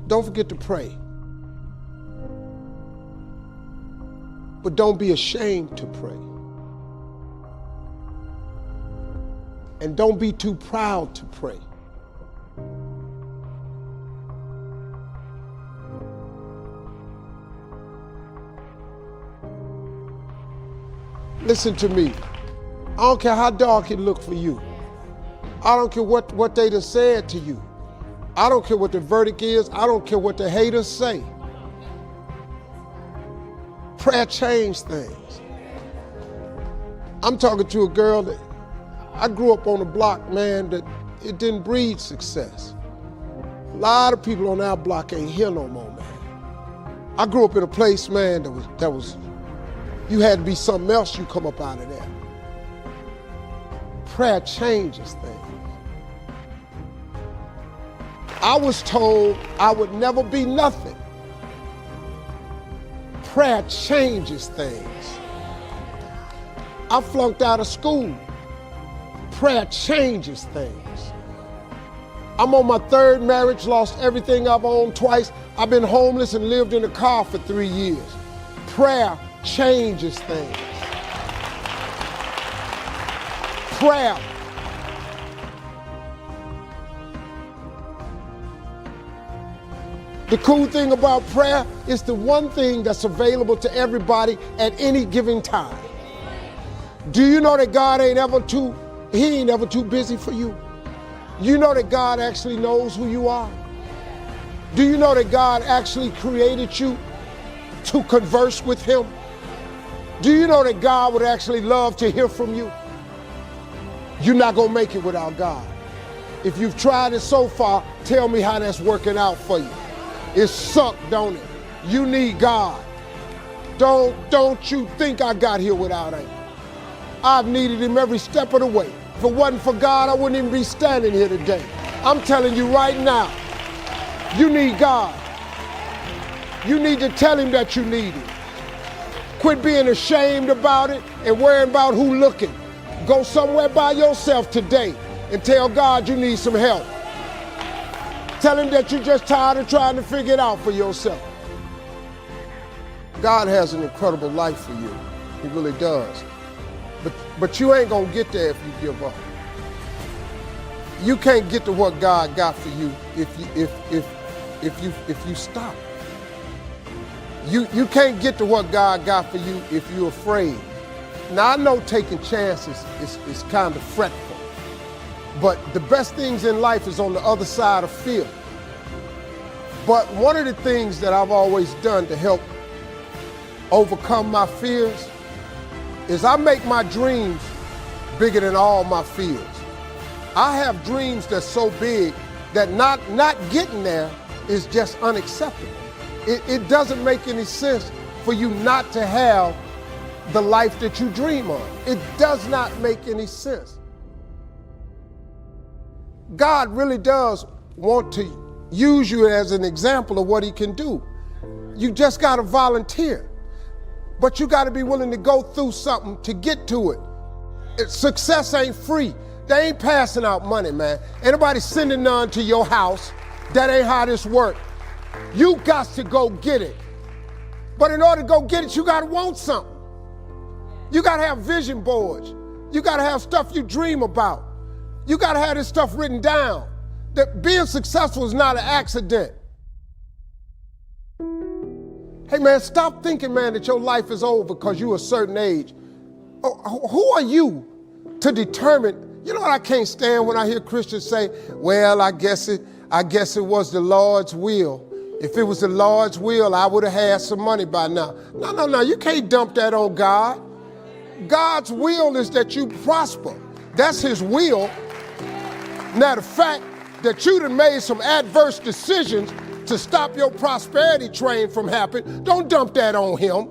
Don't forget to pray. But don't be ashamed to pray. And don't be too proud to pray. Listen to me. I don't care how dark it look for you. I don't care what they done said to you. I don't care what the verdict is. I don't care what the haters say. Prayer changed things. I'm talking to a girl that I grew up on a block, man, that it didn't breed success. A lot of people on our block ain't here no more, man. I grew up in a place, man, that was you had to be something else, you come up out of there. Prayer changes things. I was told I would never be nothing. Prayer changes things. I flunked out of school. Prayer changes things. I'm on my third marriage, lost everything I've owned twice. I've been homeless and lived in a car for 3 years. Prayer changes things. Prayer. The cool thing about prayer is the one thing that's available to everybody at any given time. Do you know that God ain't ever too busy for you? You know that God actually knows who you are? Do you know that God actually created you to converse with him? Do you know that God would actually love to hear from you? You're not gonna make it without God. If you've tried it so far, tell me how that's working out for you. It sucked, don't it? You need God. Don't you think I got here without him. I've needed him every step of the way. If it wasn't for God, I wouldn't even be standing here today. I'm telling you right now, you need God. You need to tell him that you need him. Quit being ashamed about it and worrying about who looking. Go somewhere by yourself today and tell God you need some help. Tell him that you're just tired of trying to figure it out for yourself. God has an incredible life for you. He really does. But you ain't gonna get there if you give up. You can't get to what God got for you if you stop. You can't get to what God got for you if you're afraid. Now I know taking chances is kind of fretful, but the best things in life is on the other side of fear. But one of the things that I've always done to help overcome my fears is I make my dreams bigger than all my fears. I have dreams that's so big that not getting there is just unacceptable. It doesn't make any sense for you not to have the life that you dream of. It does not make any sense. God really does want to use you as an example of what he can do. You just got to volunteer. But you got to be willing to go through something to get to it. Success ain't free. They ain't passing out money, man. Ain't nobody sending none to your house. That ain't how this works. You got to go get it. But in order to go get it, you got to want something. You got to have vision boards. You got to have stuff you dream about. You got to have this stuff written down. That being successful is not an accident. Hey man, stop thinking, man, that your life is over because you're a certain age. Who are you to determine? You know what I can't stand when I hear Christians say, well, I guess it was the Lord's will. If it was the Lord's will, I would have had some money by now. No, you can't dump that on God. God's will is that you prosper. That's his will. Now the fact that you done made some adverse decisions to stop your prosperity train from happening, don't dump that on him.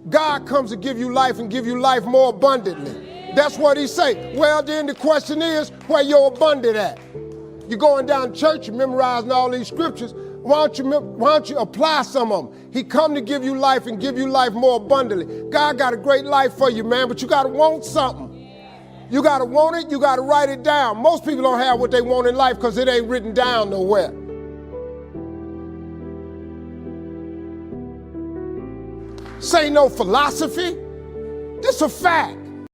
God comes to give you life and give you life more abundantly. That's what he say. Well, then the question is, where your abundant at? You're going down to church, you're memorizing all these scriptures. Why don't you apply some of them? He come to give you life and give you life more abundantly. God got a great life for you, man, but you got to want something. You got to want it, you got to write it down. Most people don't have what they want in life because it ain't written down nowhere. Say no philosophy. This a fact.